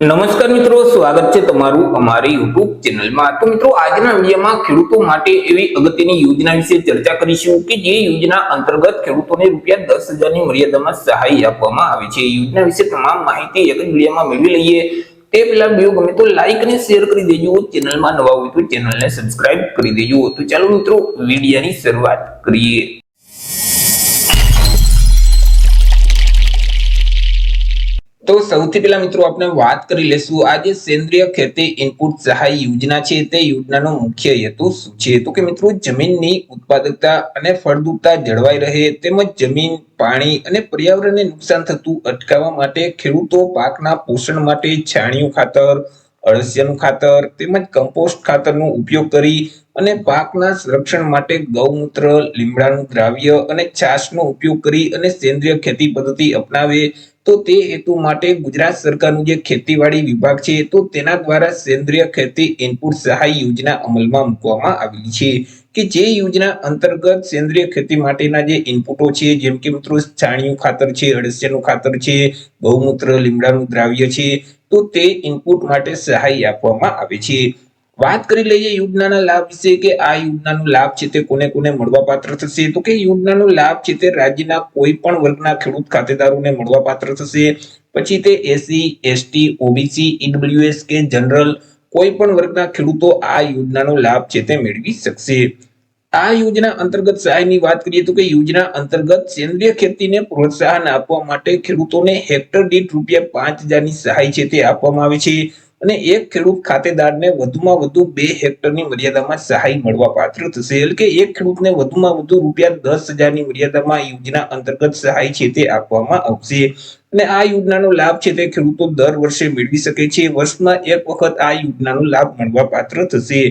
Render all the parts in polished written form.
નમસ્કાર મિત્રો, સ્વાગત છે તમારું અમારી YouTube ચેનલમાં। તો મિત્રો, આજના વિડીયોમાં ખેડૂતો માટે એવી અગત્યની યોજના વિશે ચર્ચા કરીશું કે જે યોજના અંતર્ગત ખેડૂતોને રૂપિયા 10,000 ની મર્યાદામાં સહાય આપવામાં આવે છે। યોજના વિશે તમામ માહિતી એક જ વિડીયોમાં મેળવી લઈએ તે પહેલા વિડીયો ગમે તો લાઈક અને શેર કરી દેજો, ચેનલમાં નવા હોય તો ચેનલને સબસ્ક્રાઇબ કરી દેજો। તો ચાલો મિત્રો, વિડીયોની શરૂઆત કરીએ। તો સૌથી પહેલા મિત્રો આપણે વાત કરી લેશું આ જે સેન્દ્રીય ખેતી ઇનપુટ સહાય યોજના છે તે યોજનાનો મુખ્ય હેતુ શું છે। તો કે મિત્રો, જમીનની ઉત્પાદકતા અને ફળદ્રુપતા જળવાઈ રહે તેમજ જમીન, પાણી અને પર્યાવરણને નુકસાન થતું અટકાવવા માટે ખેડૂતો પાકના પોષણ માટે છાણિયું ખાતર, અળસિયાનું ખાતર તેમજ કમ્પોસ્ટ ખાતરનો ઉપયોગ કરી અને પાકના સંરક્ષણ માટે ગૌમૂત્ર, લીમડાનું દ્રાવ્ય અને છાશનો ઉપયોગ કરી અને સેન્દ્રીય ખેતી પદ્ધતિ અપનાવે તો તે હેતુ માટે ગુજરાત સરકારનું જે ખેતીવાડી વિભાગ છે તો તેના દ્વારા સેન્દ્રીય ખેતી ઇનપુટ સહાય યોજના અમલમાં મૂકવામાં આવેલી છે કે જે યોજના અંતર્ગત સેન્દ્રીય ખેતી માટેના જે ઇનપુટો છે જેમ કે મિત્રો છાણિયું ખાતર છે, અળસિયાનું ખાતર છે, ગૌમૂત્ર, લીમડાનું દ્રાવ્ય છે તો તે ઇનપુટ માટે સહાય આપવામાં આવે છે। વાત કરી લઈએ યોજનાના લાભ વિશે કે આ યોજનાનો લાભ છે તે કોને કોને મળવાપાત્ર થશે। તો કે યોજનાનો લાભ છે તે રાજ્યના કોઈ પણ વર્ગના ખેડૂત ખાતેદારોને મળવાપાત્ર થશે। પછી તે એસસી, એસટી, ઓબીસી, ઈડબ્લ્યુએસ કે જનરલ કોઈ પણ વર્ગના ખેડૂતો આ યોજનાનો લાભ છે તે મેળવી શકશે। આ યોજના અંતર્ગત સહાયની વાત કરીએ તો કે યોજના અંતર્ગત સેન્દ્રીય ખેતીને પ્રોત્સાહન આપવા માટે ખેડૂતોને હેક્ટર દીઠ રૂપિયા 5,000 ની સહાય છે તે આપવામાં આવે છે અને એક ખેડૂત ખાતેદારને વધુમાં વધુ 2 હેક્ટરની મર્યાદામાં સહાય મળવાપાત્ર થશે। એટલે કે એક ખેડૂતને વધુમાં વધુ રૂપિયા 10,000 ની મર્યાદામાં યોજના અંતર્ગત સહાય છે તે આપવામાં આવશે અને આ યોજનાનો લાભ છે તે ખેડૂતો દર વર્ષે મેળવી શકે છે। વર્ષમાં એક વખત આ યોજનાનો લાભ મળવાપાત્ર થશે।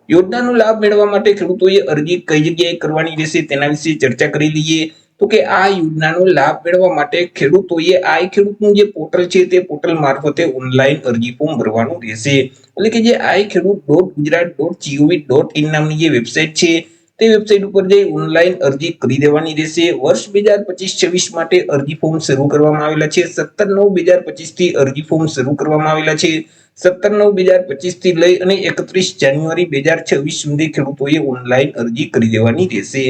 યોજનાનો લાભ મેળવવા માટે ખેડૂતોએ અરજી કઈ જગ્યાએ કરવાની રહેશે તેના વિશે ચર્ચા કરી લઈએ। તો કે આ યોજનાનો લાભ મેળવવા માટે ખેડૂતોએ આઈ ખેડૂતનું જે પોર્ટલ છે તે પોર્ટલ મારફતે ઓનલાઈન અરજી ફોર્મ ભરવાનું રહેશે। એટલે કે જે iKhedoot.gujarat.gov.in નામની જે વેબસાઈટ છે તે વેબસાઈટ ઉપર જઈ ઓનલાઈન અરજી કરી દેવાની રહેશે। વર્ષ 2025-26 માટે અરજી ફોર્મ શરૂ કરવામાં આવેલા છે। 17/9/2025 થી અરજી ફોર્મ શરૂ કરવામાં આવેલા છે। 17/9/2025 થી લઈ અને 31 જાન્યુઆરી 2026 સુધી ખેડૂતોએ ઓનલાઈન અરજી કરી દેવાની રહેશે।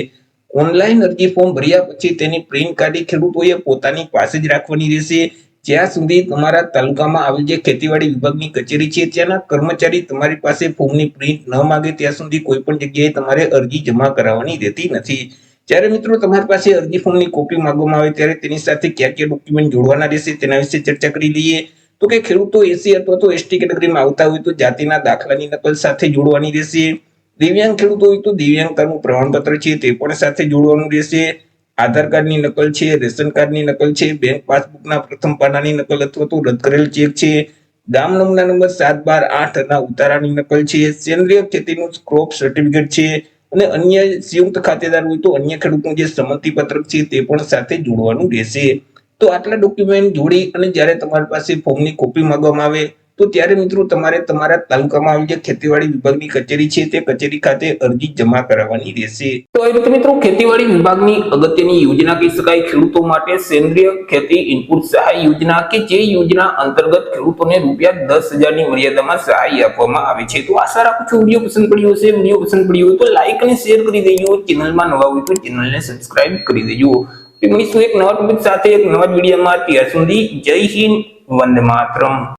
ઓનલાઈન અરજી ફોર્મ ભર્યા પછી તેની પ્રિન્ટ કાઢી ખેડૂતોએ પોતાની પાસે જ રાખવાની રહેશે જ્યાં સુધી તમારા તાલુકામાં આવેલ જે ખેતીવાડી વિભાગની કચેરી છે ત્યાંના કર્મચારી તમારી પાસે ફોર્મની પ્રિન્ટ ન માંગે ત્યાં સુધી કોઈ પણ જગ્યાએ તમારે અરજી જમા કરાવવાની રહેતી નથી। જ્યારે મિત્રો તમારી પાસે અરજી ફોર્મની કોપી માંગવામાં આવે ત્યારે તેની સાથે કયા કયા ડોક્યુમેન્ટ જોડવાના રહેશે તેના વિશે ચર્ચા કરી લઈએ। તો કે ખેડૂતો એસસી અથવા તો એસટી કેટેગરીમાં આવતા હોય તો જાતિના દાખલાની નકલ સાથે જોડવાની રહેશે। દિવ્યાંગ ખેડૂતો હોય તો દિવ્યાંગતાનું પ્રમાણપત્ર છે તે પણ સાથે જોડવાનું રહેશે। આધાર કાર્ડની નકલ છે, રેશન કાર્ડની નકલ છે, બેંક પાસબુકના પ્રથમ પાનાની નકલ અથવા તો રદ કરેલ ચેક છે, ગામ નમૂના નંબર 7/12/8 ના ઉતારાની નકલ છે, સેન્દ્રીય ખેતીનું ક્રોપ સર્ટિફિકેટ છે અને અન્ય સંયુક્ત ખાતેદાર હોય તો અન્ય ખેડૂતનું જે સંમતિ પત્રક છે તે પણ સાથે જોડવાનું રહેશે। તો આટલા ડોક્યુમેન્ટ જોડી અને જ્યારે તમારી પાસે ફોર્મની કોપી માંગવામાં આવે તો ત્યારે મિત્રો તમારે તમારા તાલુકામાં આવેલ જે ખેતીવાડી વિભાગની કચેરી છે તે કચેરી ખાતે અરજી જમા કરાવવાની રહેશે। તો એ રીતે મિત્રો ખેતીવાડી વિભાગની અગત્યની યોજના કહી શકાય ખેડૂતો માટે સેન્દ્રીય ખેતી ઇનપુટ સહાય યોજના કે જે યોજના અંતર્ગત ખેડૂતોને રૂપિયા 10,000 ની મર્યાદામાં સહાય આપવામાં આવે છે। તો આશા રાખું છું વિડીયો પસંદ પડ્યો હશે। વિડીયો પસંદ પડ્યો હોય તો લાઈક અને શેર કરી દેજો, ચેનલમાં નવા હોય તો ચેનલને સબસ્ક્રાઇબ કરી દેજો। મળીશું એક નવા ટોપિક સાથે એક નવા વિડીયોમાં। ત્યાર સુધી જય હિન્દ, વંદે માતરમ।